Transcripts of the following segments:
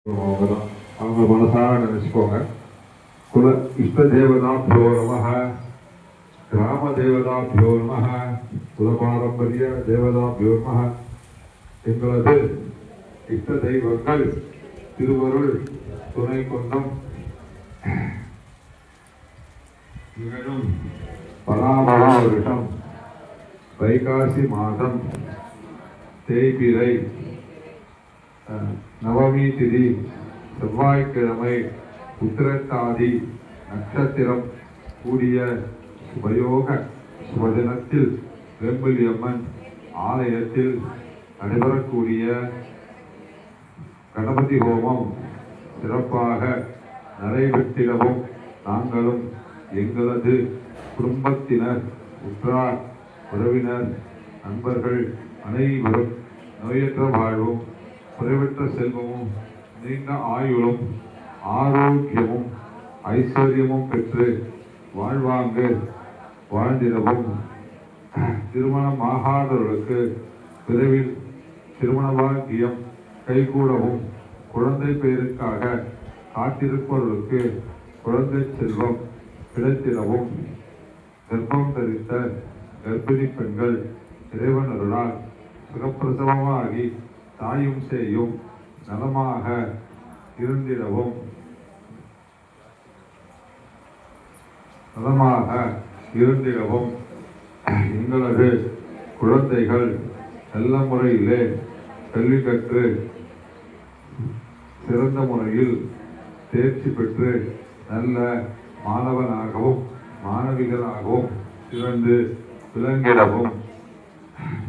அவங்க மனசார நினைச்சுக்கோங்க. குல இஷ்ட தேவதாபியோ நமஹ, கிராம தேவதாபியோ நமஹ, குல பாரம்பரிய தேவதாபியோ நமஹ. எங்களது இஷ்ட தெய்வங்கள் திருவருள் துணை கொண்டும் நிகழும் பராமர வருஷம் வைகாசி மாதம் தேய்பிறை நவமி திதி செவ்வாய்க்கிழமை உத்திரட்டாதி நட்சத்திரம் கூடிய சுபயோக சுபதினத்தில் வேம்புலியம்மன் ஆலயத்தில் நடைபெறக்கூடிய கணபதி ஹோமம் சிறப்பாக நடைபெற்றிடவும் நாங்களும் எங்களது குடும்பத்தினர் உற்றார் உறவினர் நண்பர்கள் அனைவரும் நோயற்ற வாழ்வும் குறைவற்ற செல்வமும் நீண்ட ஆயுளும் ஆரோக்கியமும் ஐஸ்வர்யமும் பெற்று வாழ்வாங்கு வாழ்ந்திடவும் திருமணம் ஆகாதவர்களுக்கு விரைவில் திருமண பாக்கியம் கைகூடவும் குழந்தை பெயருக்காக காத்திருப்பவர்களுக்கு குழந்தை செல்வம் கிடைத்திடவும் கர்ப்பம் தரித்த கர்ப்பிணி பெண்கள் இறைவன் அருளால் சுகப்பிரசவமாகி தாயும் சேயும் நலமாக இருந்திடவும் எங்களது குழந்தைகள் நல்ல முறையிலே கல்வி கற்று சிறந்த முறையில் தேர்ச்சி பெற்று நல்ல மாணவனாகவும் மாணவிகளாகவும் சிறந்து விளங்கிடவும்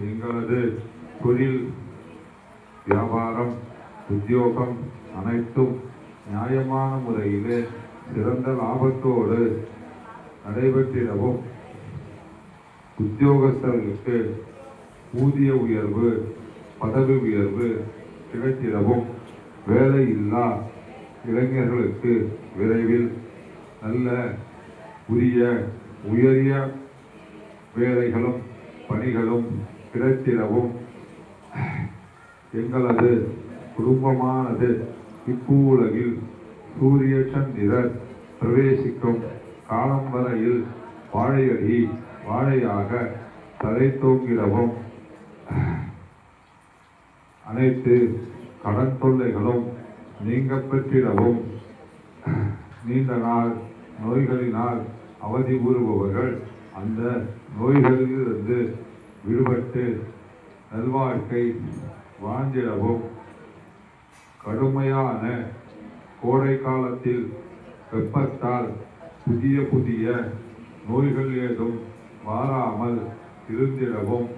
எங்களது தொழில் வியாபாரம் உத்தியோகம் அனைத்தும் நியாயமான முறையிலே சிறந்த லாபத்தோடு நடைபெற்றிடவும் உத்தியோகஸ்தர்களுக்கு ஊதிய உயர்வு பதவி உயர்வு கிடைத்திடவும் வேலையில்லா இளைஞர்களுக்கு விரைவில் நல்ல உயரிய வேலைகளும் பணிகளும் கிடைத்திடவும் எங்களது குடும்பமானது இப்பூலகில் சூரிய சந்திரர் பிரவேசிக்கும் காலம் வரையில் வாழையடி வாழையாக தலை தோங்கிடவும் அனைத்து கடன் தொல்லைகளும் நீங்க பெற்றிடவும் நீண்ட நாள் நோய்களினால் அவதி கூறுபவர்கள் அந்த நோய்களிலிருந்து விடுபட்டு நல்வாழ்க்கை வாழ்ந்திடவும் கடுமையான கோடை காலத்தில் வெப்பத்தால் புதிய நோய்கள் ஏதும் வாராமல் இருந்திடவும்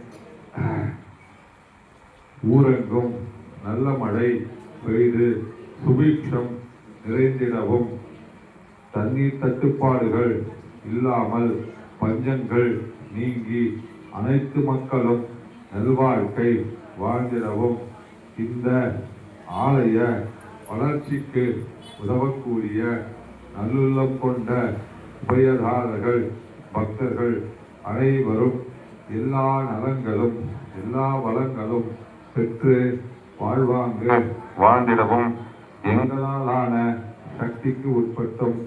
ஊரெங்கும் நல்ல மழை பெய்து சுபீட்சம் நிறைந்திடவும் தண்ணீர் தட்டுப்பாடுகள் இல்லாமல் பஞ்சங்கள் நீங்கி அனைத்து மக்களும் நல்வாழ்க்கை வாழ்ந்திடவும் இந்த ஆலய வளர்ச்சிக்கு உதவக்கூடிய நல்லுள்ளம் கொண்ட உபயதாரர்கள் பக்தர்கள் அனைவரும் எல்லா நலங்களும் எல்லா வளங்களும் பெற்று வாழ்வாங்கு வாழ்ந்திடவும் எங்களாலான சக்திக்கு உட்பட்டும்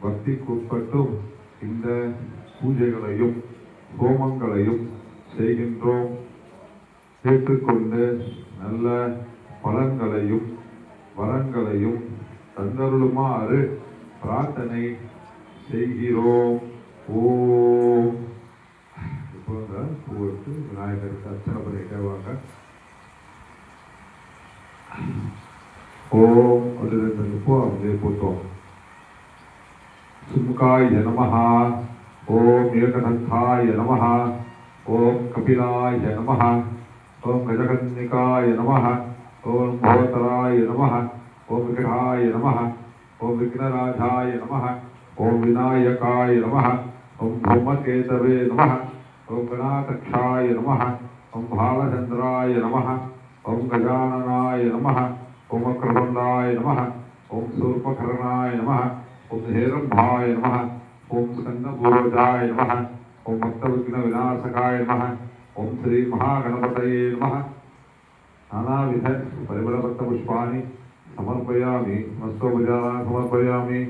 பக்திக்கு உட்பட்டும் இந்த பூஜைகளையும் ஹோமங்களையும் செய்கின்றோம். ஏற்றுக்கொண்டு நல்ல பலன்களையும் வரங்களையும் தந்தருளுமாறு பிரார்த்தனை செய்கிறோம். ஓம். இப்போ பூவெடுத்து விநாயகருக்கு அர்ச்சனை பண்ணிட்டே வாங்க. ஓம். அது 2 பூ அப்படியே போட்டோம். சுமுகாய நமஹ. ஓம் ஏகதந்தாய நமஹ. ஓம் கபிலாய நமஹ. ஓம் கஜகன்னிகாய நமஹ. ஓம் भोतराय नमः. ओम विग्रहाय नमः. ओम विघ्नराजाय नमः. ओम विनायकाय नमः. ओम धूमकेतवे नमः. ओम गणाध्यक्षाय नमः. ओम भालचंद्राय नमः. ओम गजाननाय नमः. ओम वक्रतुंडाय नमः. ओम शूर्पकर्णाय नमः. ओम हेरंभाय नमः. ओम स्कंदपूर्वजाय नमः. ओम भक्तविघ्नविनाशकाय नमः. ओम श्री महागणपतये नमः. नानाविध परिमलभक्तपुष्पाणि समर्पयामि मस्तोपचारान् समर्पयामि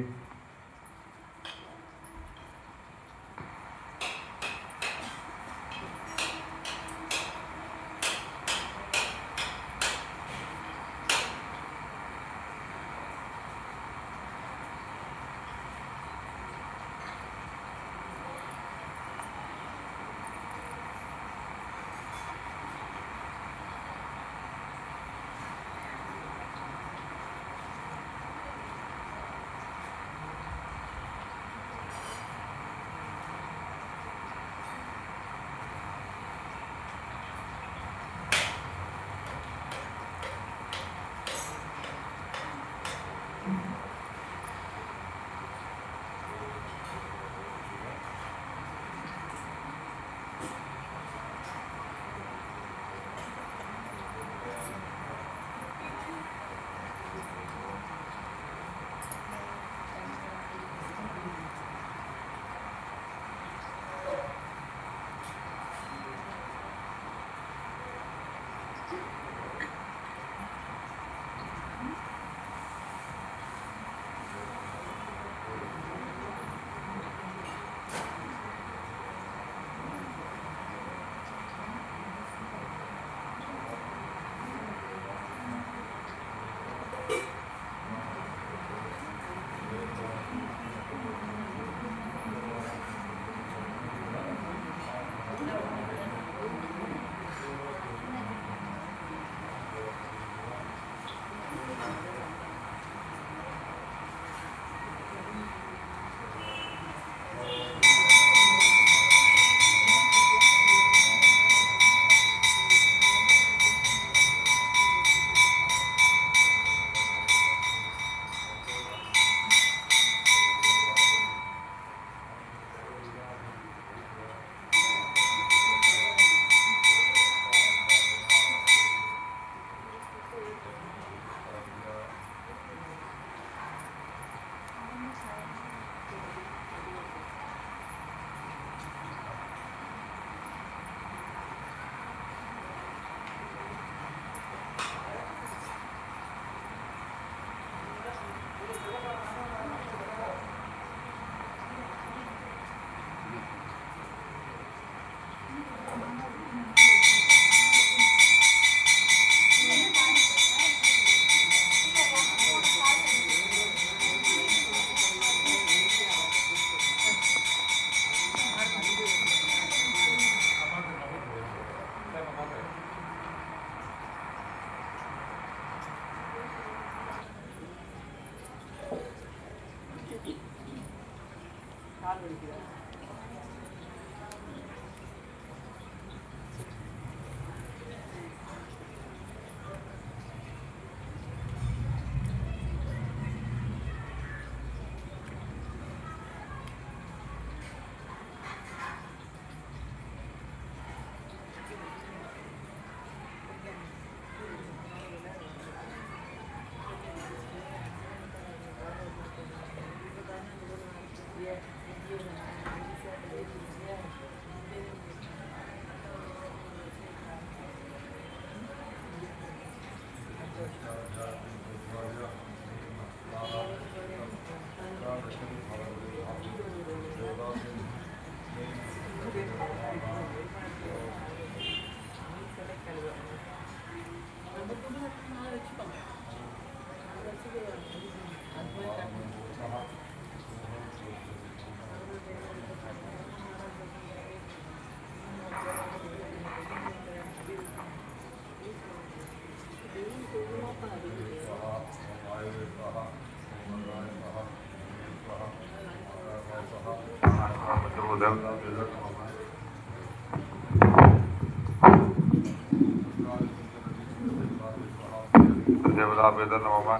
देवताभ्यो नमः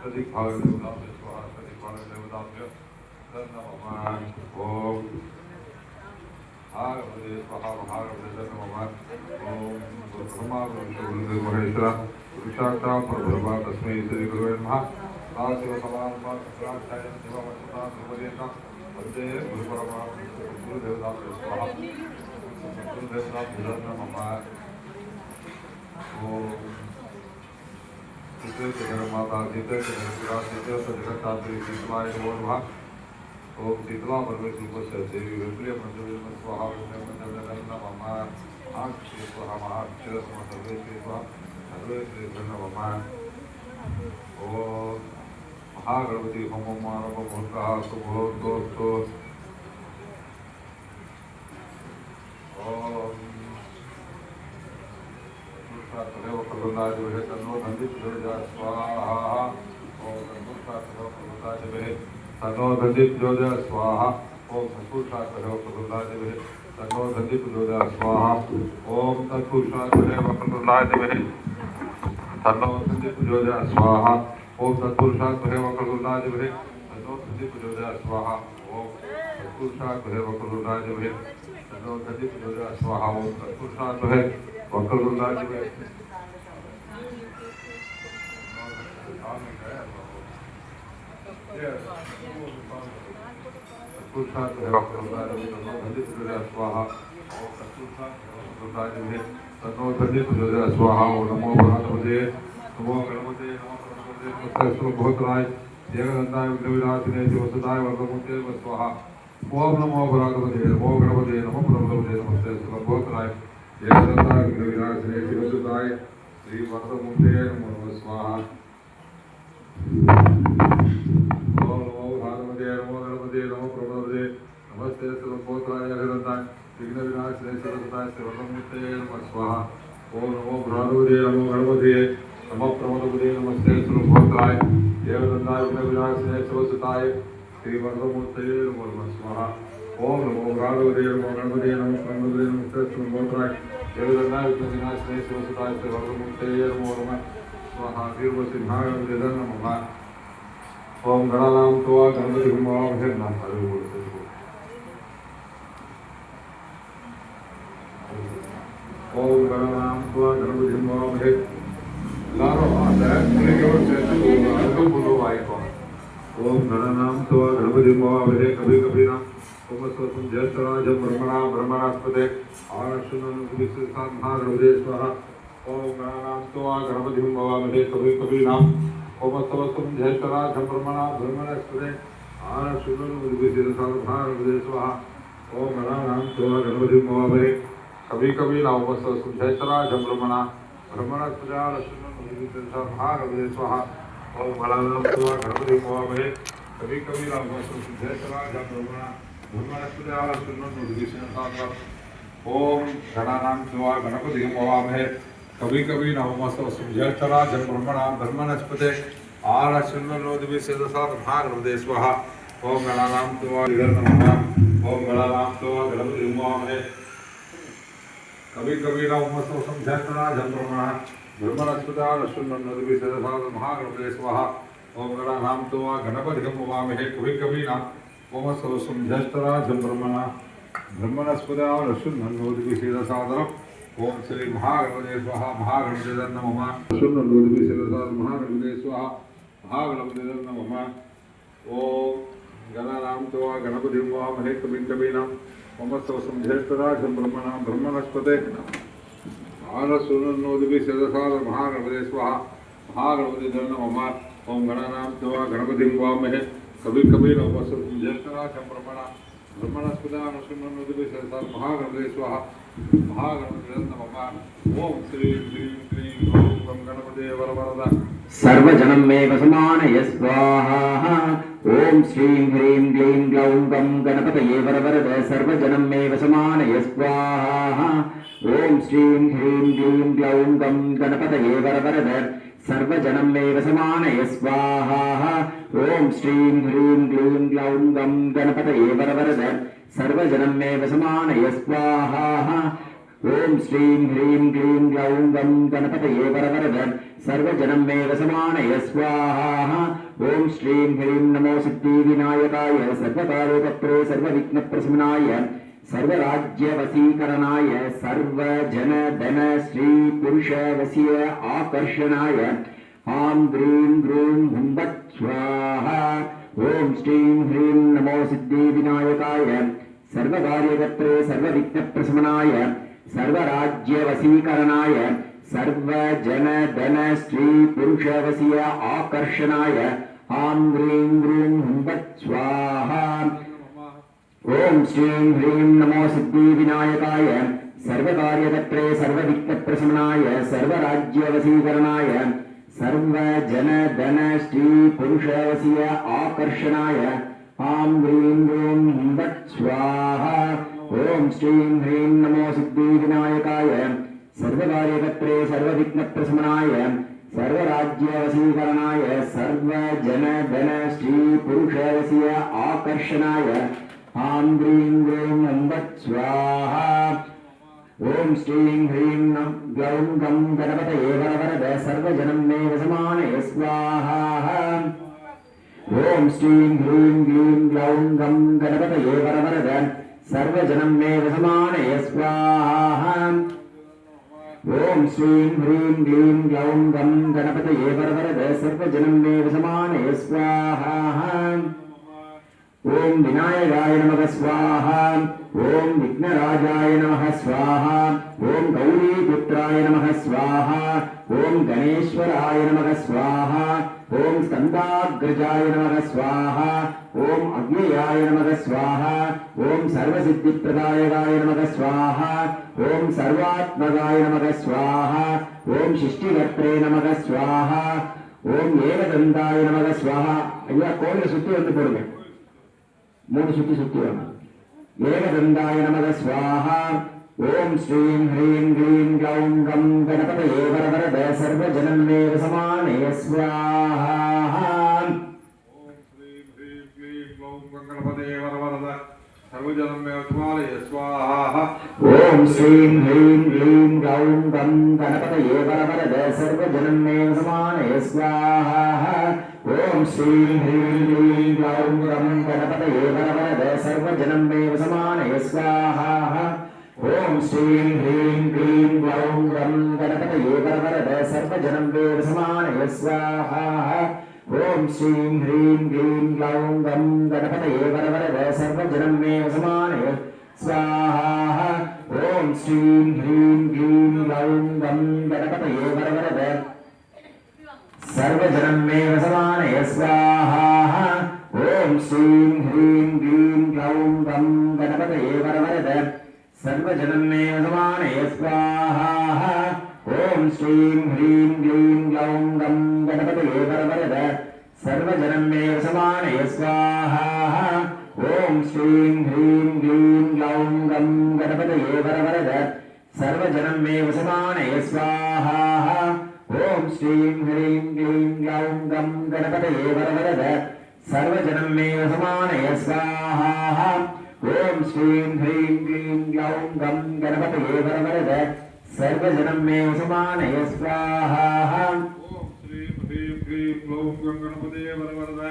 तदिक भाग देवताभ्यो स्वाहा तदिक भाग देवताभ्यो नमः ओम भागवते स्वाहा भागवते नमः ओम ब्रह्मा विष्णु महेश्वर पुरुषार्था परब्रह्म तस्मै श्री गुरुवे नमः साशिव समानम प्रार्थाय देववचना सुपर्येता वन्दे गुरुपरमा गुरुदेवताभ्यो स्वाहा गुरुदेवताभ्यो नमः ओम सीते जगन्माता सीते जगन्पुरा सीते जगन्धात्री शीतलाय नमो नमः। ओम शीतला परमेश्वर देवी विप्रिय मंजरी स्वाहा नमः। आक्षे स्वाहा महाक्षर सर्वेश्वरी स्वाहा सर्वेश्वरी नमः। ओम महागणपति होम मानव मुहूर्तः सुमुहूर्तोस्तु। ओम तदेव प्रबंधाय विहे तन्नो धन्वित जोजा स्वाहा। ओम संतुष्टात्मक प्रबंधाय विहे तन्नो धन्वित जोजा स्वाहा। ओम संतुष्टात्मक प्रबंधाय विहे तन्नो धन्वित जोजा स्वाहा। ओम तत्पुरुषात्मक प्रबंधाय विहे तन्नो धन्वित जोजा स्वाहा। ओम तत्पुरुषात्मक प्रबंधाय विहे तन्नो धन्वित जोजा स्वाहा। ओम तत्पुरुषात्मक प्रबंधाय विहे तन्नो धन्वित जोजा स्वाहा। ओम तत्पुरुषात्मक वक्रतुंडाय विहे स्वाहा। तन्नो धन्वित जोजा स्वाहा। नमो भगवते नमो गणपते नमो भूतराय जगदन्ताय विघ्नविनाशिने शिवसुताय वरदमुते स्वाहा। ओम नमो भगवते नमो गणपते नमो भगवते नमस्ते भूतराय जगदन्ताय विघ्नविनाशिने शिवसुताय श्री वरदमुते नमो स्वाहा। ओम नमो भगवते नमो गणपते नमो प्रभवते नमस्ते सर्वभूतराय जगदन्ताय विघ्नविनाशिने शिवसुताय श्री वरदमुते नमो स्वाहा। ओम नमो भगवते नमो गणपते नमो प्रभवते नमस्ते सर्वभूतराय जगदन्ताय विघ्नविनाशिने शिवसुताय श्री वरदमुते नमो स्वाहा। ओम नमो भगवते नमो गणपते नमो प्रभवते नमस्ते सर्वभूतराय जगदन्ताय विघ्नविनाशिने शिवसुताय श्री वरदमुते नमो स्वाहा। वीरवसिंहाय नमः। ओम गणानां त्वा गणपतिं वामहे नमः। ओम गणानां त्वा गणपतिं वामहे। எல்லாரும் அந்த பிள்ளைகளோடு சேர்த்து அருகம் கொண்டு வாய்ப்போம். ओम गणानां त्वा गणपतिं वामहे। कभी कभी नाम ओमस्वसं ज्येष्ठराजं ब्रह्मणा ब्रह्मणास्पते आनश्वनन्विश्वसान्महागणपते स्वाहा। ओम गणानां त्वा गणपतिं वामहे। कभी कभी नाम ओमस्वसं ज्येष्ठराजं ब्रह्मणा ब्रह्मणास्पते आनश्वनन्विश्वसान्महागणपते स्वाहा। ओम गणानां त्वा गणपतिं वामहे। कभी कभी नाम ओमस्वसं ज्येष्ठराजं ब्रह्मणा ब्रह्मणास्पते आनश्वनन्विश्वसान्महागणपते स्वाहा। ओम गणानां त्वा गणपतिं वामहे। कभी कभी नाम ओमस्वसं ज्येष्ठराजं ब्रह्मणा ब्रह्मणास्पते आनश्वनन्विश्वसान्महागणपते। ओम गणानां त्वा गणपतिं वामहे। कभी कभी नवमस्तवसं ज्येष्ठराजं ब्रह्मणां ब्रह्मणस्पते आनश्वनन्विश्वसान्महागणपते स्वाहा। ओम गणानां त्वा नमः। ओम गणानां त्वा गणपतिं वामहे। कभी कभी नवमस्तवसं ज्येष्ठराजं ब्रह्मणां ब्रह्मणस्पते आनश्वनन्विश्वसान्महागणपते स्वाहा। ओम गणानां त्वा गणपतिं वामहे। कभी कभी नवमस्तवसं ज्येष्ठराजं ब्रह्मणां ब्रह्मणस्पते आनश्वनन्विश्वसान्महागणपते। ओम श्री महागणपते स्वाहा। महागणपते नमः। महागणपते स्वाहा। महागणपते नमः। ओम गणानां त्वा गणपतिं वामहे। कभी कभी नाम ओमस्वसं ज्येष्ठराजं ब्रह्मणां ब्रह्मणस्पते आनश्वनन्विश्वसान्महागणपते स्वाहा। महागणपते नमः। ओम गणानां त्वा गणपतिं वामहे। कभी कभी नाम ओमस्वसं ज्येष्ठराजं ब्रह्मणां ब्रह्मणस्पते आनश्वनन्विश्वसान्महागणपते स्वाहा। महागणपते नमः। ओम श्री ह्रीं क्लीं ग्लौं गं गणपते वरवरद सर्वजनं मे वसमानय स्वाहा। ओम श्रीं ह्रीं क्लीं ग्लौं गं गणपतये वरवरद सर्वजनं मे वसमानय स्वाहा। ओम श्रीं ह्रीं क्लीं ग्लौं गं गणपतये वरवरद सर्वजनं मे वसमानय स्वाहा। ओम श्रीं ह्रीं क्लीं ग्लौं गं गणपतये वरवरद सर्वजनं मे वसमानय स्वाहा। ओम श्रीं ह्रीं क्लीं ग्लौं गं गणपतये वरवरद सर्वजनं मे वसमानय स्वाहा। ओम श्रीं ह्रीं नमो सिद्धिविनायकाय सर्वकार्यकर्त्रे सर्वविघ्नप्रशमनाय सर्वराज्यवशीकरणाय सर्वजनधन श्री पुरुषवशीय आकर्षणाय आं ग्रीं ग्रूं हुंबत् स्वाहा। ओम श्रीं ह्रीं नमो सिद्धिविनायकाय सर्वकार्यकर्त्रे सर्वविघ्नप्रशमनाय सर्वराज्यवशीकरणाय सर्व जन धन श्री पुरुषवसीय आकर्षणाय आं ह्रीं ह्रूं हुंबत् स्वाहा। ओम श्रीं ह्रीं नमो सिद्धिविनायकाय सर्वकार्यकर्त्रे सर्वविघ्नप्रशमनाय सर्वराज्यवशीकरणाय सर्वजन धन श्री पुरुषवसीय आकर्षणाय आं ह्रीं ह्रूं हुंबत् स्वाहा। ओम श्रीं ह्रीं नमो सिद्धिविनायकाय सर्वकार्यकर्त्रे सर्वविघ्नप्रशमनाय सर्वराज्यवशीकरणाय सर्वजन धन श्री पुरुषवसीय आकर्षणाय आं ह्रीं ह्रूं हुंबत् स्वाहा। ओम श्रीं ह्रीं ग्लौं गं गणपतये वरवरद सर्वजनं मे वशमानय स्वाहा। ओम श्रीं ह्रीं क्लीं ग्लौं गं गणपतये वरवरद सर्वजनं मे वशमानय स्वाहा। ओम श्रीं ह्रीं क्लीं ग्लौं गं गणपतये वरवरद सर्वजनं मे वशमानय स्वाहा। ओम विनायकाय नमः स्वाहा। ओम विघ्नराजाय नमः स्वाहा। ओम गौरीपुत्राय नमः स्वाहा। ओम गणेश्वराय नमः स्वाहा। ओम स्कंदाग्रजाय नमः स्वाहा। ओम अव्ययाय नमः स्वाहा। ओम सर्वसिद्धिप्रदायकाय नमः स्वाहा। ओम सर्वात्मकाय नमः स्वाहा। ओम शिष्टिकर्त्रे नमः स्वाहा। ओम ஏகதந்தாய நமக स्वाहा। ஐயா கோயிலை சுத்தி வந்து போடுங்க, 3 சுத்தி வாங்க। ஏகதந்தாய நமக स्वाहा। ओम श्रीं ह्रीं क्लीं ग्लौं गं गणपतये वरवरद सर्वजनं मे वशमानय स्वाहा। ओम श्रीं ह्रीं क्लीं ग्लौं गं गणपतये वरवरद सर्वजनं मे वशमानय स्वाहा। ओम श्रीं ह्रीं क्लीं ग्लौं गं गणपतये वरवरद सर्वजनं मे वशमानय स्वाहा। ओम श्रीं ह्रीं क्लीं ग्लौं गं गणपतये वरवरद सर्वजनं मे वशमानय स्वाहा। ओम श्रीं ह्रीं क्लीं ग्लौं गं गणपतये वरवरद सर्वजनं मे वशमानय स्वाहा। ओम श्रीं ह्रीं क्लीं ग्लौं गं गणपतये वरवरद सर्वजनं मे वशमानय स्वाहा। ओम श्रीं ह्रीं क्लीं ग्लौं गं गणपतये वरवरद सर्वजनं मे वशमानय स्वाहा। ओम श्रीं ह्रीं क्लीं ग्लौं गं गणपतये वरवरद सर्वजनं मे वशमानय स्वाहा। ओम श्रीं ह्रीं क्लीं ग्लौं गं गणपतये वरवरद सर्वजनं मे वशमानय स्वाहा। ओम श्रीं ह्रीं क्लीं ग्लौं गं गणपतये वरवरद सर्वजनं मे वशमानय स्वाहा। ओम श्रीं ह्रीं क्लीं ग्लौं गं गणपतये वरवरद सर्वजनं मे वशमानय स्वाहा। ओम श्रीं ह्रीं क्लीं ग्लौं गं गणपतये वरवरद सर्वजनं मे वशमानय स्वाहा। ओम श्रीं ह्रीं क्लीं ग्लौं गं गणपतये वरवरद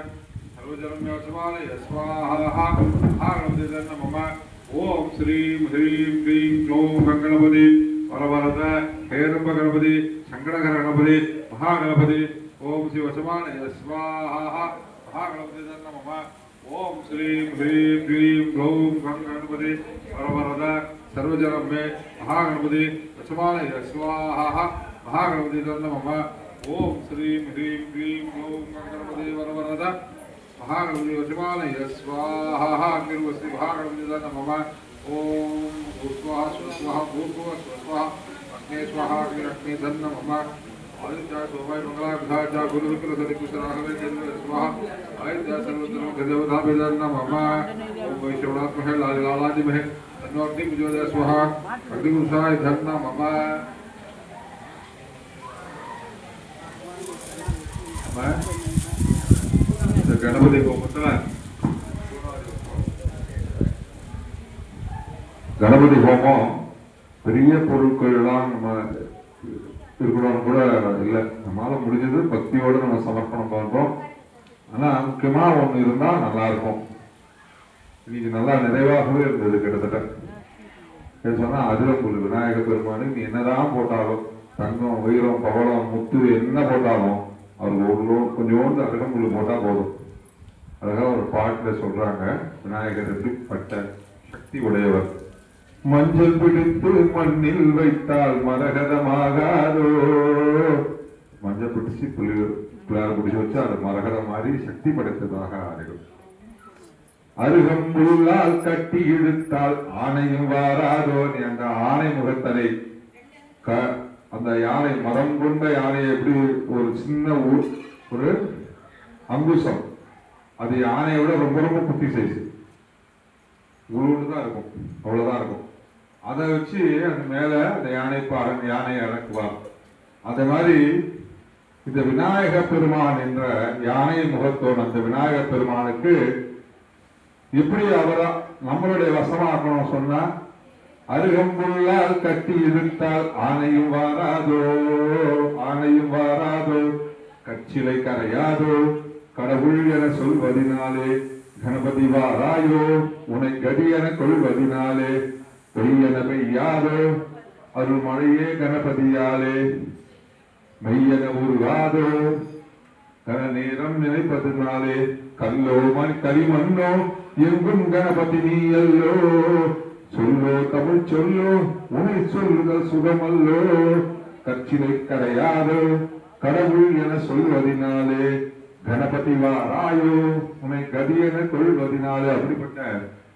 सर्वजनं मे वशमानय स्वाहा। गणपते नमः। ओम श्रीं ह्रीं क्लीं ग्लौं गं गणपतये वरवरद हेरंब गणपति शंकरकर गणपति महागणपति ओम श्री वशमानय स्वाहा। महागणपते नमः। ओम श्रीं ह्रीं क्लीं ग्लौं गं गणपति वरवरद सर्वजनं मे महागणपति वशमानय स्वाहा। महागणपते नमः। ओम श्रीं ह्रीं क्लीं ग्लौं गं गणपति वरवरद महागणपति वशमानय स्वाहा। निर्वस्ति महागणपते नमः। ओम भूस्वाहा स्वस्वाहा भूर्भुवः स्वस्वाहा अग्ने स्वाहा अग्नि नमः। आदित्य सोमाय मंगलाभिधा गुरु विप्र सदिकुशराघवे जन्म स्वाहा। आदित्य सर्वत्र गजवधा वेदन नमः। ओम वैश्रवणात्महे लालादिमहे तन्नो अग्नि प्रचोदय स्वाहा। अग्निपुरुषाय धन नमः। गणपति होमத்துல கணபதி ஹோமம் பெரிய பொருட்கள்லாம் நம்ம இருக்கணும்னு கூட இல்லை. நம்மளால முடிஞ்சது பக்தியோடு நம்ம சமர்ப்பணம் பண்றோம். ஆனா முக்கியமா ஒண்ணு இருந்தா நல்லா இருக்கும். இன்னைக்கு நல்லா நிறைவாகவே இருந்தது. கிட்டத்தட்ட சொன்னா அதிரம்புல் விநாயக பெருமானு நீ என்னதான் போட்டாலும் தங்கம் வைரம் பவளம் முத்து என்ன போட்டாலும் அவருக்கு கொஞ்சோண்டு அதிரம்புல் போட்டா போதும். அழகா ஒரு பாட்டுல சொல்றாங்க, விநாயகர் பட்ட சக்தி உடையவர். மஞ்சள் பிடித்து மண்ணில் வைத்தால் மரகதமாகாதோ. மஞ்சள் பிடிச்சி பிள்ளையார பிடிச்சி வச்சு அது மரகதம் மாதிரி சக்தி படைத்ததாக ஆகிடும். அருகம்புல்லால் கட்டி இழுத்தால் ஆணையும் வாராதோ. நீ அந்த ஆணை முகத்தனை அந்த யானை மரம் கொண்ட யானையை எப்படி ஒரு சின்ன ஒரு அங்குசம், அது யானையை விட ரொம்ப ரொம்ப குட்டி சைஸ், இவ்வளவு தான் இருக்கும், அவ்வளவுதான் இருக்கும். அதை வச்சு அந்த மேல அந்த யானையை இறக்குவார். அந்த மாதிரி இந்த விநாயக பெருமான் என்ற யானை முகத்தோன் அந்த விநாயக பெருமானுக்கு எப்படி அவரா நம்மளுடைய வசமாக்கணும் சொன்னா, அருகம்புல்லால் கட்டி இழுத்தால் ஆணையும் வாராதோ, ஆணையும் வாராதோ, கச்சிலை கரையாதோ, கடவுள் என சொல்வதினாலே கணபதி வாராயோ, உனை கதி என கொள்வதினாலே பொய்யென பெய்யாதோ, அருள் மழையே கணபதியாலே மெய்யென உருவாதோ, கன நேரம் நினைப்பதனாலே கல்லோ களிமண்ணோ எங்கும் கணபதி நீ அல்லோ, சொல்லோ தமிழ் சொல்லோ உனை சொல்லுதல் சுகமல்லோ, கச்சிலை கரையாதோ கடவுள் என சொல்வதினாலே கணபதி வாராயோ, உனை கதி என கொள்வதினாலே. அப்படிப்பட்ட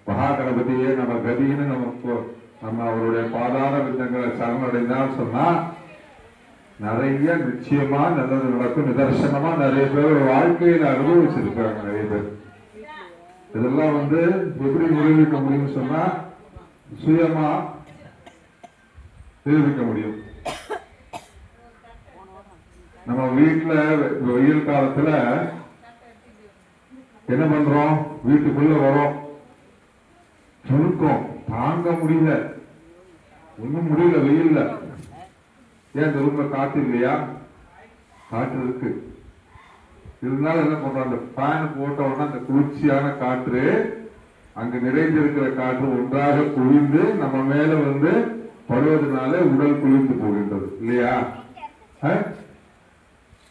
மகா கணபதியே நம்ம கதின்னு நம்ம அவருடைய பாதார விந்தங்களை சரணடைந்தால் சொன்னா நிறைய நிச்சயமா நல்லது நடக்கும். நிதர்சனமா நிறைய பேர் வாழ்க்கையில அனுபவிச்சிருக்காங்க. நிறைய பேர் இதெல்லாம் எப்படி நிரூபிக்க முடியும்னு சொன்னா சுயமா நிரூபிக்க முடியும். நம்ம வீட்டுல வெயில் காலத்துல என்ன பண்றோம், வீட்டுக்குள்ள வரோம், சுருக்கம் தாங்க முடியல, ஒண்ணும் முடியல வெயில்ல. ஏன் இந்த ரூம்ல காற்று இல்லையா? காற்று இருக்கு, இருந்தாலும் என்ன பண்றோம், அந்த ஃபேன் போட்ட உடனே அந்த குளிர்ச்சியான காற்று அங்கு நிறைந்திருக்கிற காற்று ஒன்றாக குளிர்ந்து நம்ம மேல படுவதனால உடல் குளிர்ந்து போகின்றது இல்லையா?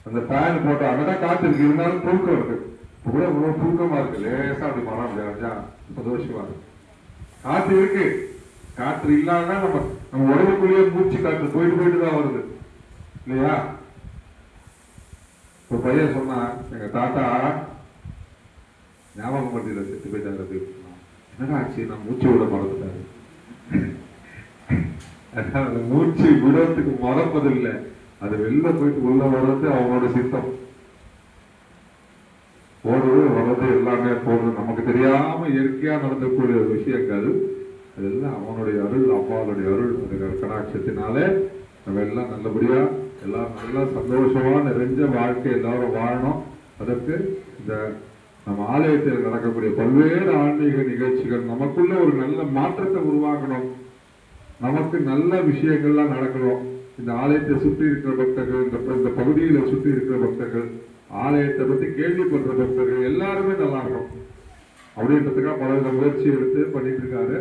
அந்த ஃபேன் போட்ட அங்கதான் காற்று இருக்கு, இருந்தாலும் தூக்கம் இருக்கு. கூட இவ்வளவு தூக்கமா இருக்கு, லேசா அப்படி மரம் சந்தோஷமா இருக்கு. காற்று இருக்கு, காற்று இல்லாம நம்ம உடம்புக்குள்ளேயே மூச்சு காற்று போயிட்டு தான் வருது இல்லையா? இப்ப பையன் சொன்னா, எங்க தாத்தா ஞாபகம் பட்டியல செத்து போயிட்டாரு. என்னடா ஆச்சு, நான் மூச்சு விட மறந்துட்டாரு. அந்த மூச்சு விடத்துக்கு மறப்பதில்லை, அது வெளில போயிட்டு உள்ள வர்றது அவனோட சித்தம். போடுறது வர்றது எல்லாமே போடுறது நமக்கு தெரியாம இயற்கையா நடந்தக்கூடிய விஷயங்கள் அதெல்லாம் அவனுடைய அருள், அம்மாவுடைய அருள் கடாட்சத்தினாலே நம்ம எல்லாம் நல்லபடியா எல்லாம் நல்லா சந்தோஷமா நிறைஞ்ச வாழ்க்கை எல்லாரும் வாழணும். அதற்கு இந்த நம்ம ஆலயத்தில் நடக்கக்கூடிய பல்வேறு ஆன்மீக நிகழ்ச்சிகள் நமக்குள்ள ஒரு நல்ல மாற்றத்தை உருவாக்கணும், நமக்கு நல்ல விஷயங்கள்லாம் நடக்கணும். இந்த ஆலயத்தை சுற்றி இருக்கிற பக்தர்கள், இந்த பகுதியில சுற்றி இருக்கிற பக்தர்கள், ஆலயத்தை பத்தி கேள்விப்படுற பக்தர்கள் எல்லாருமே நல்லா இருக்கும் அப்படின்றதுக்காக பல முயற்சி எடுத்து பண்ணிட்டு இருக்காரு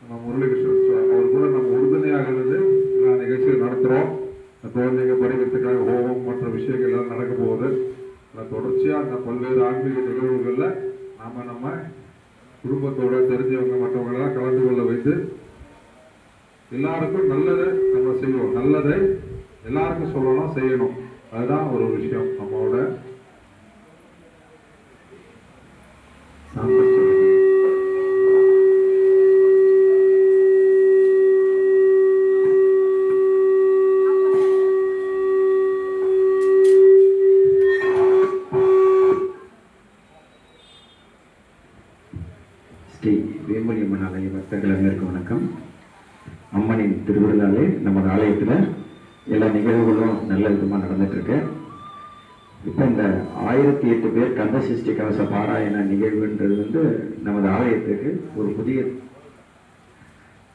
நம்ம முரளிகிருஷ்ணன். அவர் கூட நம்ம உறுதுணையாக இருந்து எல்லா நிகழ்ச்சிகள் நடத்துறோம். குழந்தைங்க படிக்கிறதுக்காக ஹோமம் மற்ற விஷயங்கள் எல்லாம் நடக்க போகுது. தொடர்ச்சியா அந்த பல்வேறு ஆன்மீக நிகழ்வுகள்ல நம்ம குடும்பத்தோட தெரிஞ்சவங்க மற்றவங்க எல்லாம் கலந்து கொள்ள வைத்து எல்லாருக்கும் நல்லதை நம்ம செய்வோம், நல்லதை எல்லாருக்கும் சொல்லணும், செய்யணும். அதுதான் ஒரு விஷயம் நம்மளோட ஸ்ரீ வேம்புலி அம்மன் ஆலய பக்தர்கள் அனைவருக்கும் வணக்கம். அம்மனின் திருவிழாலே நமது ஆலயத்தில் எல்லா நிகழ்வுகளும் நல்ல விதமாக நடந்துட்டு இருக்கு. இப்போ இந்த 1008 பேர் கந்த சஷ்டி கவச பாராயண நிகழ்வுன்றது நமது ஆலயத்துக்கு ஒரு புதிய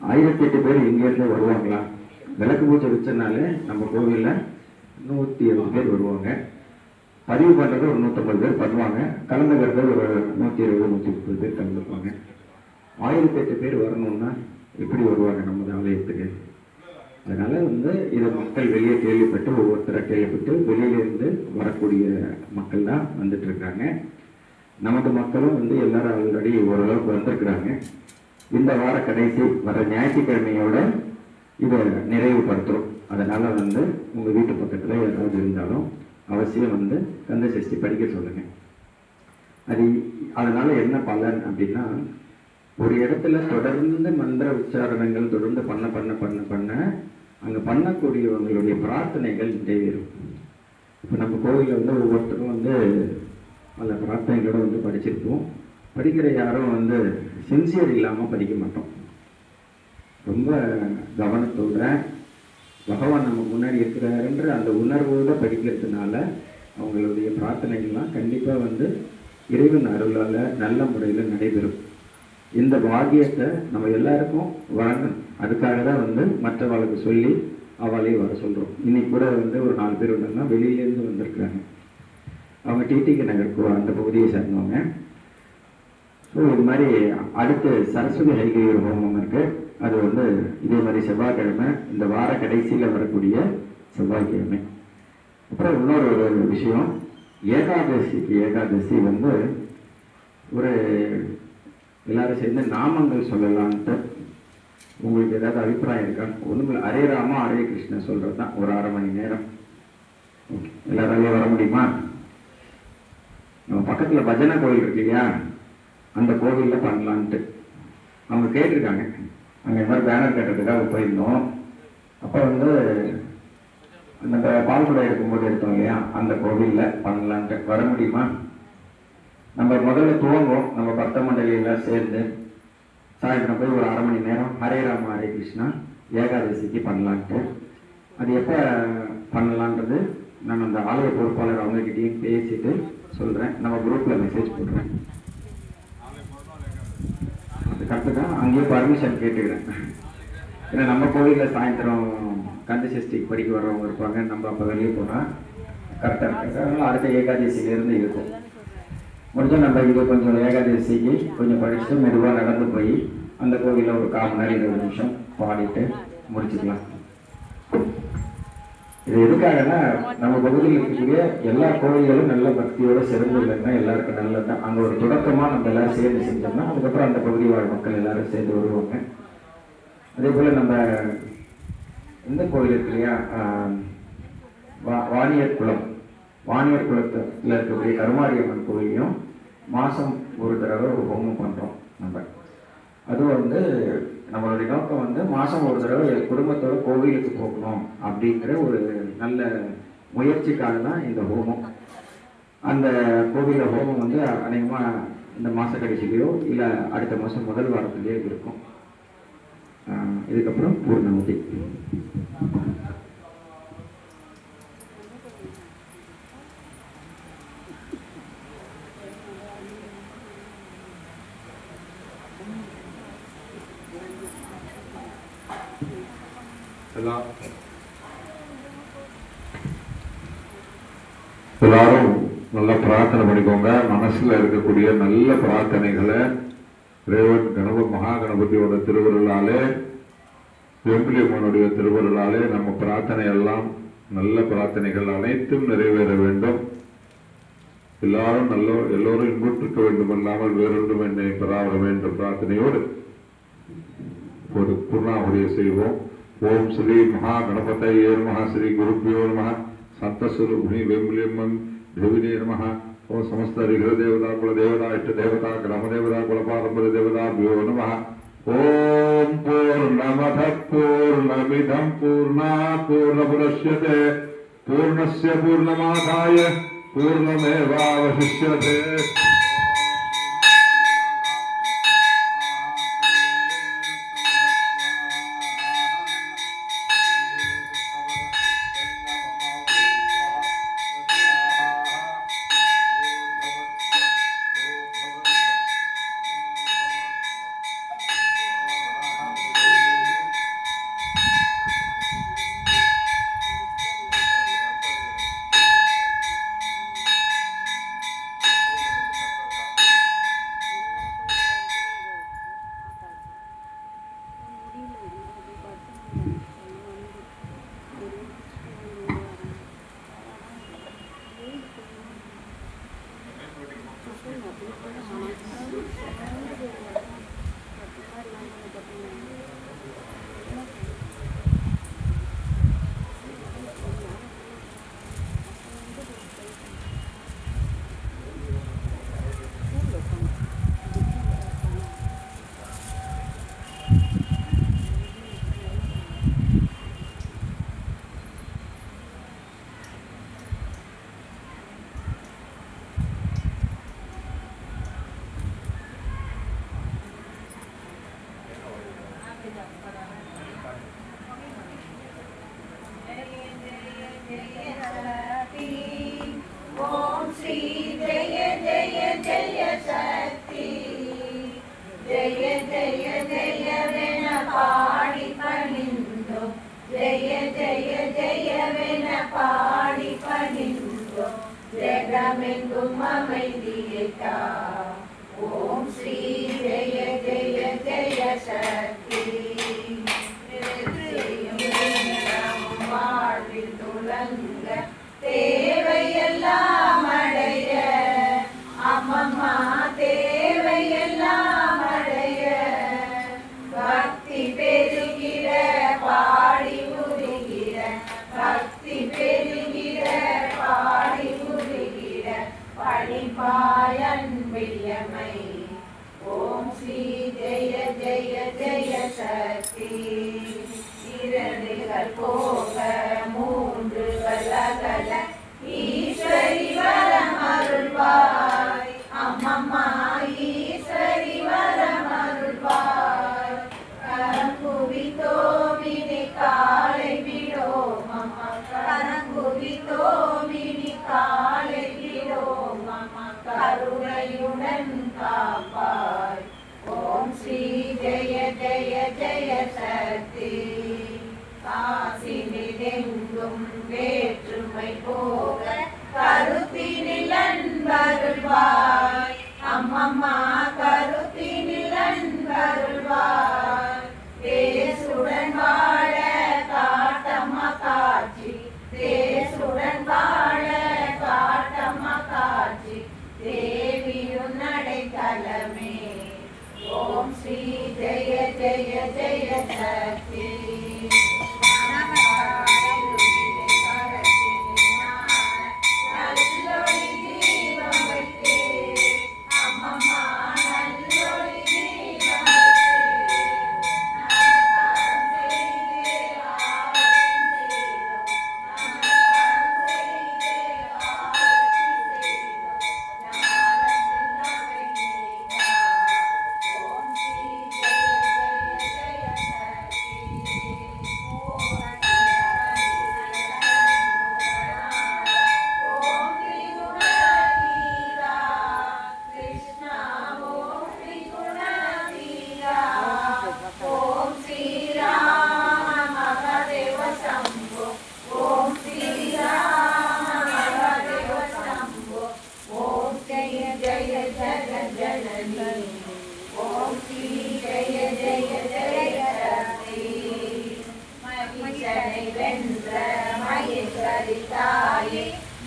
1008 பேர் இங்கேருந்து வருவாங்களா? விளக்கு பூஜை வச்சனாலே நம்ம கோவிலில் 120 பேர் வருவாங்க. பதிவு பண்ணுறது ஒரு 150 பேர் பண்ணுவாங்க. கலந்துக்கிறது ஒரு 120-130 பேர் கலந்துப்பாங்க. 1008 பேர் வரணும்னா எப்படி வருவாங்க நமது ஆலயத்துக்கு? அதனால இதை மக்கள் வெளியே கேள்விப்பட்டு ஒவ்வொருத்தரை கேள்விப்பட்டு வெளியிலிருந்து வரக்கூடிய மக்கள் தான் வந்துட்டு இருக்காங்க. நமது மக்களும் எல்லாரும் ஆல்ரெடி ஓரளவுக்கு வந்திருக்கிறாங்க. இந்த வார கடைசி வர ஞாயிற்றுக்கிழமையோட இதை நிறைவுபடுத்துகிறோம். அதனால் வந்து உங்கள் வீட்டு பக்கத்தில் யாராவது இருந்தாலும் அவசியம் வந்து கந்த சஷ்டி படிக்க சொல்லுங்கள். அதனால் என்ன பலன் அப்படின்னா, ஒரு இடத்துல தொடர்ந்து மந்திர உச்சாரணங்கள் தொடர்ந்து பண்ண பண்ண பண்ண பண்ண அங்கே பண்ணக்கூடியவங்களுடைய பிரார்த்தனைகள் நிறைவேறும். இப்போ நம்ம கோவிலில் வந்து ஒவ்வொருத்தரும் வந்து பல பிரார்த்தனைகளோடு வந்து படிச்சிருப்போம். படிக்கிற யாரும் வந்து சின்சியர் இல்லாமல் படிக்க மாட்டோம். ரொம்ப கவனத்தோட பகவான் நமக்கு முன்னாடி இருக்கிறாருன்ற அந்த உணர்வோடு படிக்கிறதுனால அவங்களுடைய பிரார்த்தனைகள்லாம் கண்டிப்பாக வந்து இறைவன் அருளால் நல்ல முறையில் நடைபெறும். இந்த பாக்கியத்தை நம்ம எல்லாருக்கும் வழங்கணும். அதுக்காக தான் வந்து மற்றவர்களுக்கு சொல்லி அவளையும் வர சொல்கிறோம். இன்னைக்கு கூட வந்து ஒரு 4 பேர் வந்தாங்கன்னா வெளியிலேருந்து வந்திருக்கிறாங்க. அவங்க டிடிகே நகருக்கு அந்த பகுதியை சேர்ந்தவங்க. ஸோ இது மாதிரி அடுத்து சரஸ்வதி ஹைகிரீவர் ஹோமம் இருக்குது. அது வந்து இதே மாதிரி செவ்வாய்க்கிழமை, இந்த வார கடைசியில் வரக்கூடிய செவ்வாய்க்கிழமை. அப்புறம் இன்னொரு விஷயம், ஏகாதசி வந்து ஒரு எல்லாரும் சேர்ந்து நாமங்கள் சொல்லலான்ட்டு உங்களுக்கு ஏதாவது அபிப்பிராயம் இருக்கா? ஒன்றும் ஹரே ராமா ஹரே கிருஷ்ண சொல்கிறது தான் ஒரு 1/2 மணி நேரம். ஓகே, எல்லாராலையும் வர முடியுமா? நம்ம பக்கத்தில் பஜனை கோவில் இருக்கு இல்லையா, அந்த கோவிலில் பண்ணலான்ட்டு அவங்க கேட்டிருக்காங்க. அங்கே இந்த மாதிரி பேனர் கட்டுறதுக்காக போயிருந்தோம். அப்போ வந்து அந்த பால்குடை இருக்கும்போது எடுத்தோம் இல்லையா, அந்த கோவிலில் பண்ணலான்ட்டு வர முடியுமா? நம்ம முதல்ல துவங்கும், நம்ம பக்த மண்டலியெல்லாம் சேர்ந்து சாயந்தரம் போய் ஒரு 1/2 மணி நேரம் ஹரே ராமா ஹரே கிருஷ்ணா ஏகாதசிக்கு பண்ணலான்ட்டு. அது எப்போ பண்ணலான்றது நான் அந்த ஆலய பொறுப்பாளர் அவங்ககிட்டையும் பேசிட்டு சொல்கிறேன். நம்ம குரூப்பில் மெசேஜ் போடுறேன். அது கரெக்டு தான், அங்கேயே பர்மிஷன் கேட்டுக்கிறேன். ஏன்னா நம்ம கோவிலில் சாயந்தரம் கந்த சஷ்டிக்கு படிக்க வர்றவங்க இருப்பாங்க. நம்ம அப்போ வெளியே போனால் கரெக்டாக இருக்காங்க. அதனால் அடுத்த ஏகாதசியிலேருந்து இருக்கும். முடிஞ்சால் நம்ம இது கொஞ்சம் ஏகாதசிக்கு கொஞ்சம் படிச்சுட்டு மெதுவாக நடந்து போய் அந்த கோவிலில் ஒரு 1/4 மணி நேரம் 20 நிமிஷம் பாடிட்டு முடிச்சுக்கலாம். இது எதுக்காகனா, நம்ம பகுதியில் இருக்கக்கூடிய எல்லா கோவில்களும் நல்ல பக்தியோடு சிறந்து இல்லைன்னா எல்லாருக்கும் நல்லது தான். அங்கே ஒரு தொடக்கமாக நம்ம எல்லாரும் சேர்ந்து செஞ்சோம்னா அதுக்கப்புறம் அந்த பகுதி வாழ் மக்கள் எல்லாரும் சேர்ந்து வருவாங்க. அதே போல் நம்ம இந்த கோவில் இருக்கு இல்லையா, வாணியர் குளத்தில் இருக்கக்கூடிய கருமாரியம்மன் கோவிலையும் மாதம் ஒரு தடவை ஒரு ஹோமம் பண்ணுறோம் நம்ம. அதுவும் வந்து நம்மளுடைய நோக்கம் வந்து மாதம் ஒரு தடவை குடும்பத்தோட கோவிலுக்கு போகணும் அப்படிங்கிற ஒரு நல்ல முயற்சிக்காக தான் இந்த ஹோமம். அந்த கோவிலில் ஹோமம் வந்து அநேகமாக இந்த மாத கடைசிலையோ இல்லை அடுத்த மாதம் முதல் வாரத்திலேயோ இருக்கும். இதுக்கப்புறம் பூர்ணமதி. எல்லாரும் நல்லா பிரார்த்தனை பண்ணிக்கோங்க. மனசுல இருக்கக்கூடிய நல்ல பிரார்த்தனைகளை இறைவன் மகா கணபதியோட திருவருளாலே, வெம்பிலியம்மனுடைய திருவருளாலே நம்ம பிரார்த்தனை எல்லாம் நல்ல பிரார்த்தனைகள் அனைத்தும் நிறைவேற வேண்டும். எல்லாரும் எல்லோரும் இன்புற்றிருக்க வேண்டும் அல்லாமல் வேறொன்றும் என்னை பெறாத வேண்டும் பிரார்த்தனையோடு ஒரு பூர்ணாகுதியை செய்வோம். ஓம் ஸ்ரீ மகா கணபதையே நமஹ, ஸ்ரீ குருப்பியோ நமஹ, சந்தஸ்வரூபிணி வெம்பிலியம்மன் தேவினே நமஹ. ஓம் சமஸ்த ரிகிர தேவதா குல தேவதா இஷ்ட தேவதா கிரம தேவதா குல பாரம்பரிய தேவதாபியோ நமஹ. ஓம் பூர்ணமத பூர்ணமிதம் பூர்ணாத் பூர்ணமுதச்யதே பூர்ணஸ்ய பூர்ணமாதாய பூர்ணமேவாவசிஷ்யதே. श्री जय जय जय शक्ति जय जय जय वेन पाड़ी पणिंदो जय जय जय वेन पाड़ी पणिंदो जगमेंगुम अमैदियैता ओम श्री जय जय जय शक्ति வாழ்வில் துலங்க தேவையெல்லாம் அடைய அம்மம்மா தேவையெல்லாம் அடைய பக்தி பெருகிற பாடி உருகிற பக்தி பெருகிற பாடி உருகிற பணிப்பாயன் வியமை ஓம் ஸ்ரீ ஜெய ஜெய ஜெய சக்தி இரண்டுகள் போக மூன்றுகள் அகல ஈஸ்வரி வரம் அருள்வாய் அம்மம்மா ஈஸ்வரி வரம் அருள்வாய் கரங்குவித்தோமினி காலை விடோம் அம்மா கரங்குவித்தோமினி காலை விடோம் அம்மா கருணையுடன் காப்பாய் ஓம் ஸ்ரீ ஜெய ஜெய ஜெய சக்தி காசினிலெங்கும் வேற்றுமை போக கருத்தினில் அன்பருள்வாய் அம்மம்மா கருத்தினில் அன்பருள்வாய் தேசுடன் வாழ காட்டம்மா காட்சி தேசுடன் வாழ காட்டம்மா காட்சி தேவியும் நடைத்தலமே ஓம் ஸ்ரீ ஜெய ஜெய ஜெய சக்தி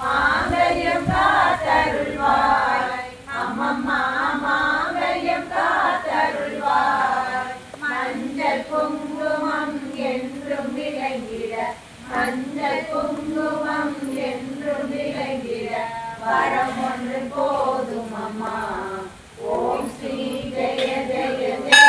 மாங்கல்யம் காத்தருள்வாய் அம்மம்மா மாங்கல்யம் காத்தருள்வாய் மஞ்சள் குங்குமம் என்றும் விளங்கிட மஞ்சள் குங்குமம் என்றும் விளங்கிட வரம் ஒன்று போதும் அம்மா ஓம் ஸ்ரீ ஜெய ஜெய ஜெய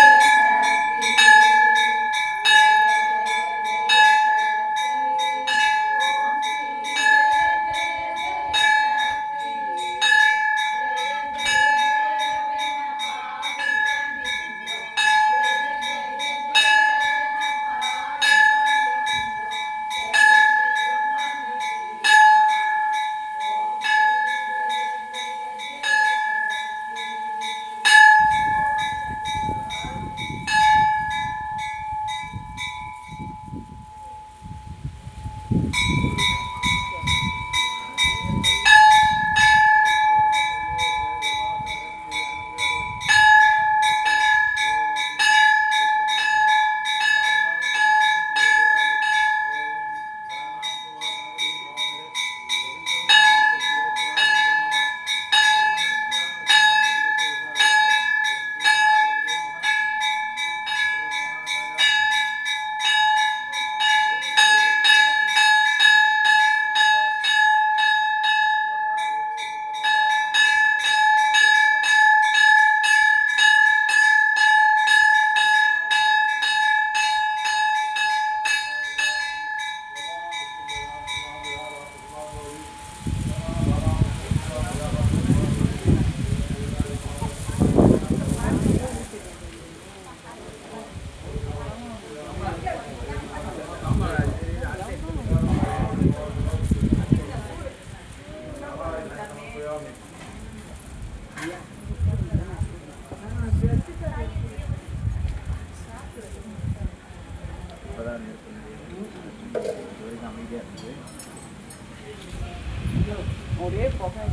ஒரே புகை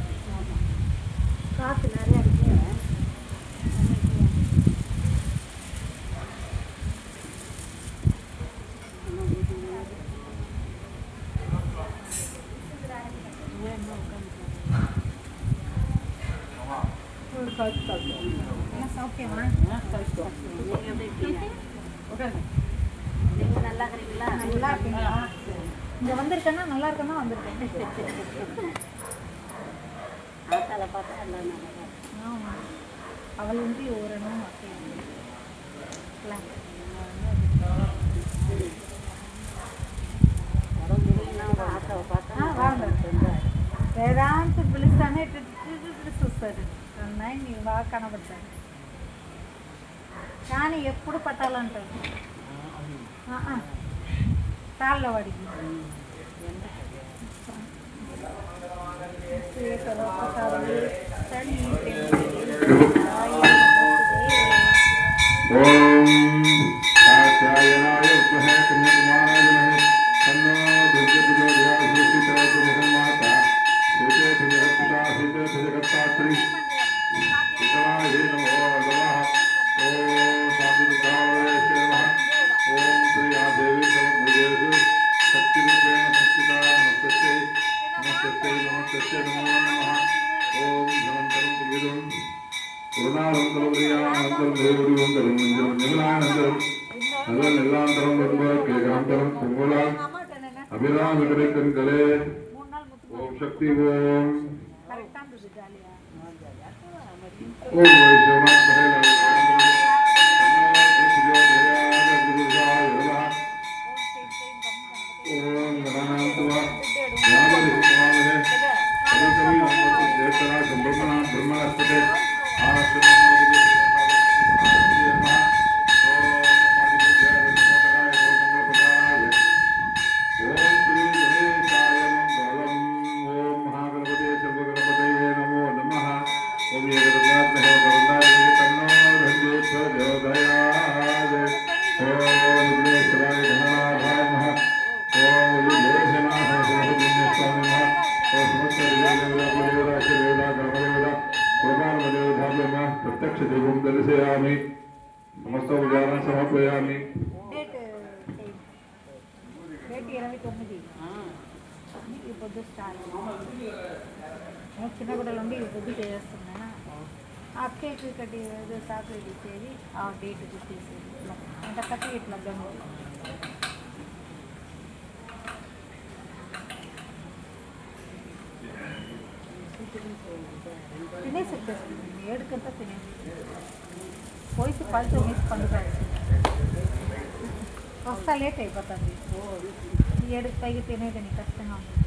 காற்று நிறையா இருக்கு. சௌக்கியமா? நீங்க நல்லா இருக்கிறீங்களா? நல்லா இருக்கீங்களா? இங்க வந்திருக்கேன்னா நல்லா இருக்கேன்னா வந்திருக்கேன். ஆத்தால பார்த்தா எல்லாம் நல்லா ஆமாம். அவள் வந்து ஓரணும் ఆటో వేదాంత పిలుస్తానే చూస్తారు అన్నాయి నీవు బాగా కనబడతాడు కానీ ఎప్పుడు పట్టాలంటాడు తాళ్ళ వాడికి अभिराम गले ओम शक्ति ओम प्रत्यक्ष देवं दर्शयामि समस्त उदाहरण समर्पयामि పొద్దు స్టార్ట్ చిన్నగుడ్డలు ఉండి పొద్దు చేస్తున్నా ఆ కేక్ కట్టి చాక్లెట్ ఇచ్చేది ఆ డేట్ తీసేది అంటే కట్టి ఇట్లా గమ్ము తినేసి వచ్చేస్తుంది ఏడుకంతా తినేసి పోయి పళ్ళు తినేసి పండుగ వస్తా లేట్ అయిపోతుంది ఏడుకు పైకి తినేది నీకు కష్టంగా ఉంటుంది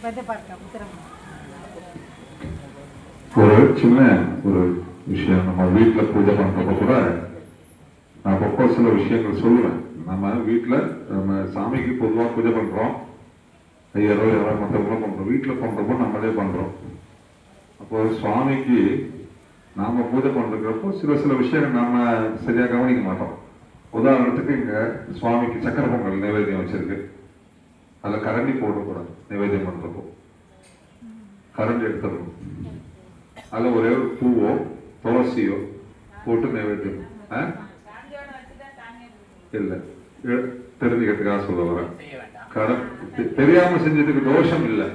పెద్ద పార్క ఉత్తరం ஒரு சின்ன ஒரு விஷயம் நம்ம வீட்டில் பூஜை பண்ணுறப்ப கூட நான் அப்பப்போ சில விஷயங்கள் சொல்லுவேன். நம்ம வீட்டில் நம்ம சாமிக்கு பொதுவாக பூஜை பண்ணுறோம், ஐயரோ யாரோ மற்றவங்களும் பண்ணுறோம். வீட்டில் பண்ணுறப்போ நம்மளே பண்ணுறோம். அப்போ சுவாமிக்கு நாம் பூஜை பண்ணுறப்போ சில விஷயங்கள் நம்ம சரியாக கவனிக்க மாட்டோம். உதாரணத்துக்கு இங்கே சுவாமிக்கு சக்கரை பொங்கல் நைவேத்தியம் வச்சிருக்கு, அதில் கரண்டி போடக்கூடாது. நைவேத்தியம் பண்ணுறப்போ கரண்டி எடுத்துடணும். அதில் ஒரே ஒரு பூவோ துளசியோ போட்டு நைவேத்தியம் இல்லை தெரிஞ்சுக்கிறதுக்காக சொல்ல வரேன். தெரியாம செஞ்சதுக்கு தோஷம் இல்லை.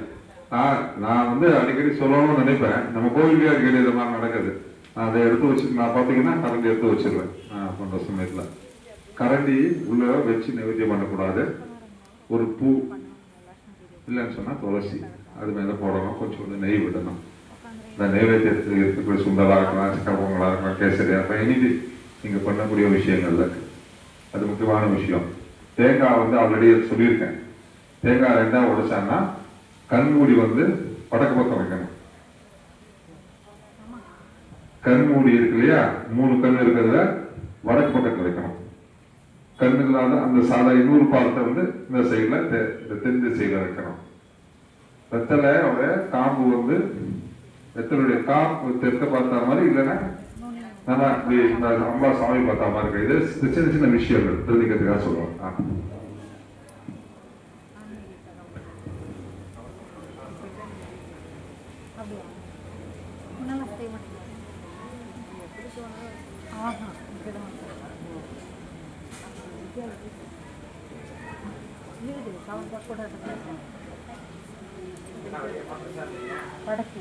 நான் வந்து அடிக்கடி சொல்லணும்னு நினைப்பேன். நம்ம கோவிலுக்கே அடிக்கடி இது மாதிரி நடக்குது. நான் அதை எடுத்து வச்சு நான் பார்த்தீங்கன்னா கரண்டி எடுத்து வச்சிருவேன். பண்ற சமயத்தில் கரண்டி உள்ள வச்சு நைவேத்தியம் பண்ணக்கூடாது. ஒரு பூ இல்லைன்னு சொன்னா துளசி அது மேலே போடணும். கொஞ்சம் வந்து நெய் விடணும். இந்த நைவேத்தியத்தில் இருக்கக்கூடிய சுண்டலாக இருக்கலாம், சக்கரை பொங்கலாக இருக்கலாம், கேசரியாக இருக்கலாம், இனிது நீங்கள் பண்ணக்கூடிய விஷயங்கள்ல அது முக்கியமான விஷயம். தேங்காய் வந்து ஆல்ரெடி சொல்லியிருக்கேன். தேங்காய் ரெண்டாக உடைச்சாங்கன்னா கண்மூடி வந்து வடக்கு பக்கம் வைக்கணும். கண் மூடி இருக்கு இல்லையா, 3 கண் இருக்கிறத வடக்கு பக்கத்தில் வைக்கணும். கண் இல்லாத அந்த சாதா இன்னொரு பாலத்தை வந்து இந்த சைட்ல இந்த தென் திசையில வைக்கணும். வெத்தலையோட காம்பு வந்து வெத்தலுடைய காம்பு தெற்க பார்த்தா மாதிரி, இல்லைன்னா நம்ம இப்படி இந்த அம்பா சாமி பார்த்தா மாதிரி இருக்கு. இது சின்ன சின்ன விஷயங்கள் தெரிஞ்சுக்கிறதுக்காக சொல்லுவோம். வடக்கு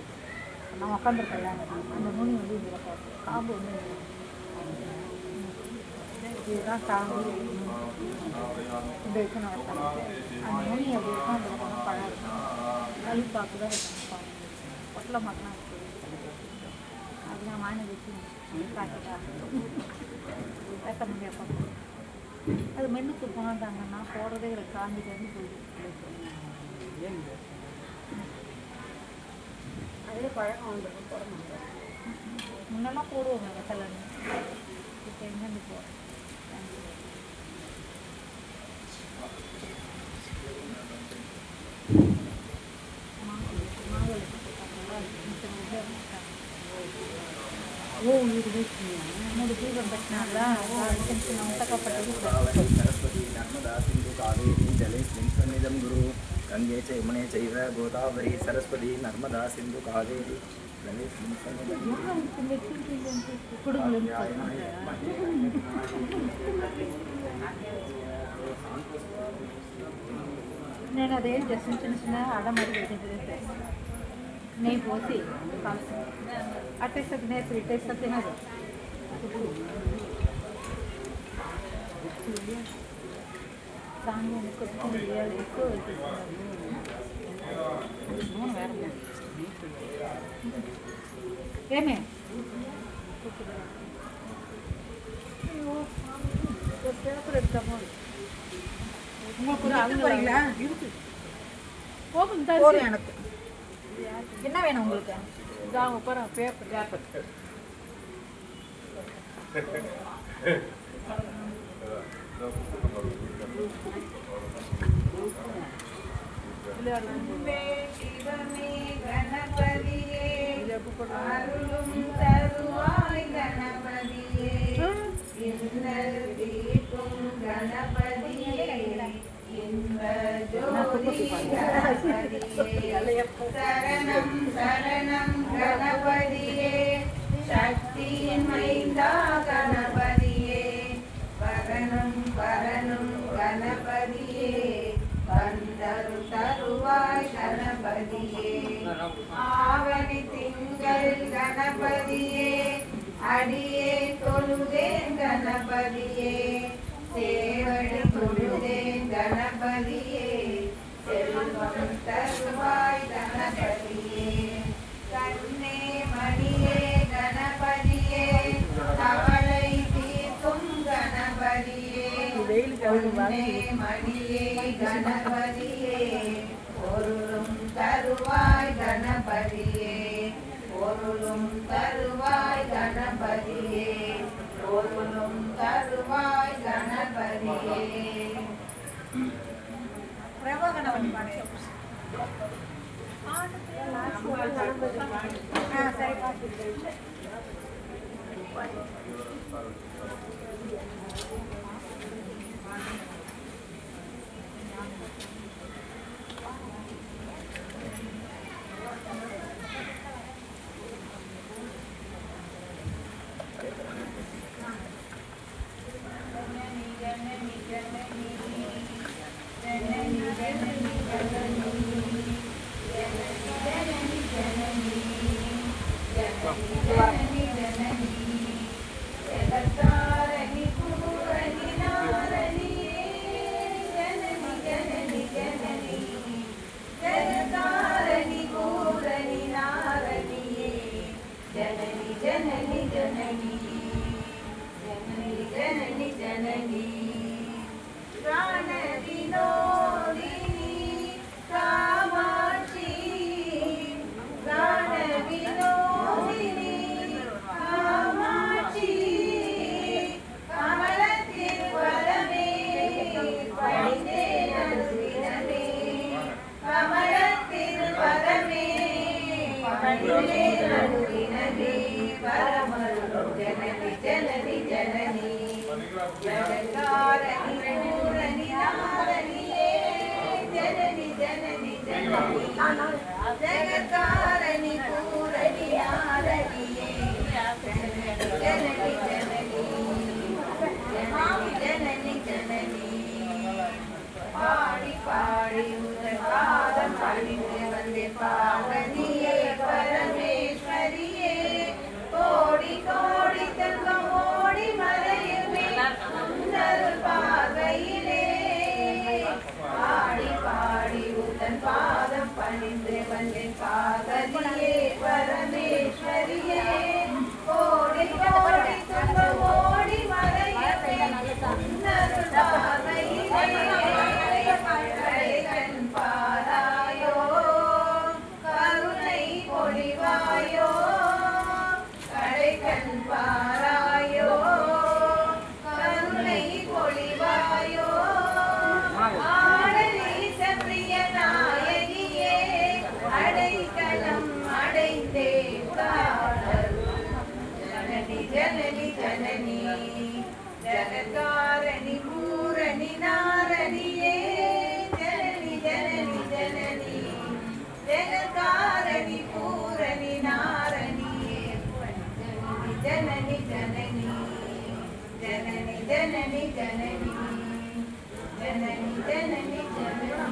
நான் உட்காந்துருக்கேன், அந்த நுனி வந்து இதில் காம்பு வந்து இதுதான் காம்பு. இந்த வைக்கணும் அந்த நுனி அப்படி உட்காந்துருக்கணும். பழம் இருக்கணும், கழிப்பாக்கு தான் வைக்கணும். பொட்டலை மாட்டலாம் அது நான் வாங்கி வச்சு காட்டிட்டா வைக்க முடியாது. அது மென்னுக்கு போனாந்தாங்கன்னா போடுறதே ஒரு காஞ்சி தண்ணி போயிடுது. அதே பழக்கம் வந்துருக்கு, போட மாட்டோம். முன்னெல்லாம் போடுவோங்க வெத்தலை, இப்போ எங்கேருந்து போகிறோம். ஓ இது மூணு தீபம் பற்றினாங்களா சின்ன உத்தக்கப்பட்டது. सरस्वती नर्मदा सिंधु कावेरी जलेस्मिन् सन्निधं गुरु गंगे च यमुने चैव गोदावरी सरस्वती नर्मदा सिंधु कावेरी जलेस्मिन् सन्निधं నేను అదే జస్ట్ చిన్న చిన్న ఆడ మరి పెట్టింది నెయ్యి పోసి కాల్సి అట్టేస్తుంది నేర్పు ఇట్టేస్తుంది తినదు. సాంగ్ ఎక్కువ ఎక్కువ నూనె ఏమే பேப்பர் எடுத்தாமோ போறீங்களா? போகும் எனக்கு என்ன வேணும் உங்களுக்கு? இதான் போகிறேன் பேப்பர் பேப்பர் சரணம் சரணம் கணபதியே சக்தியின் மைந்தா கணபதியே வரணும் வரணும் கணபதியே வந்தரு தருவாய் கணபதியே ஆவணி திங்கள் கணபதியே அடியே தொழுதேன் கணபதியே சேவடி தொழுதேன் கணபதியே செல்வம் தருவாய் கணபதியே கண்ணே மணியே கணபதியே கவலை தீர்க்கும் கணபதியே கண்ணே மணியே கணபதியே பொருளும் தருவாய் கணபதியே பொருளும் தருவாய் கணபதியே பொருளும் தருவாய் கணபதியே. பிரபகணவன் பாடு. சரி பார்த்து ஜகத்காரணி பூரணி நாரணியே ஜனனி ஜனனி ஜனனி ஜகத்காரணி பூரணி நாரணியே ஜனனி ஜனனி ஜனனி ஜனனி பாடி பாடி உங்கள் பாதம் பணிந்து வந்தே பாகனியே பரமேஸ்வரியே கோடி கோடி தங்கம் ஓடி மறையுமே உன்னருள் பார்வையிலே பாடி பாடி உந்தன் பாதம் பணிந்து வந்தே பாகனியே பரமேஸ்வரியே கோடி கோடி தங்கம் ஓடி மறையுமே உன்னருள் பார்வையிலே கடைக்கண் பாராயோ கருணை பொழிவாயோ கடைக்கண் பாராயோ கருணை பொழிவாயோ ஆடலீச பிரிய நாயகியே அடைக்கலம் அடைந்தே ஜனனி ஜனனி ஜனனி ஜகத்காரணி பூரணி நாரணியே ஜனனி ஜனனி ஜனனி ஜகத்காரணி பூரணி நாரணியே ஜனனி ஜனனி ஜனனி ஜனனி ஜனனி ஜனனி ஜனனி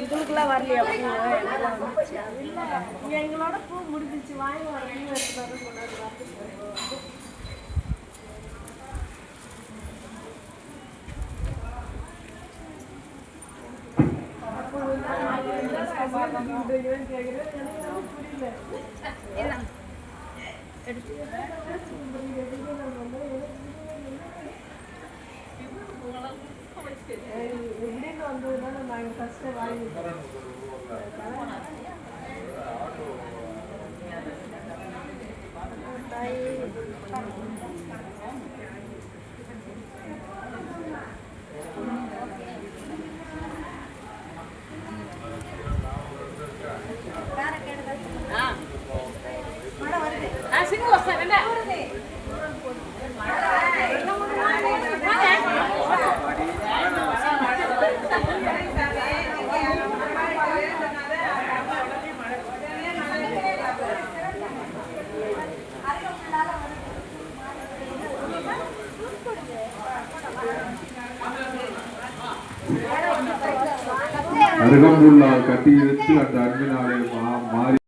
இதுக்குலாம் வரலையா பூ எங்களோட பூ முடிஞ்சிச்சு வாங்கி வரணும் எடுத்துட்டு எப்படின்னு வந்ததுனால நாங்கள் ஃபஸ்ட்டு வாங்கிட்டோம் அருகம்புல்லால் கட்டி இழுத்து அந்த அன்பினாலே மாறி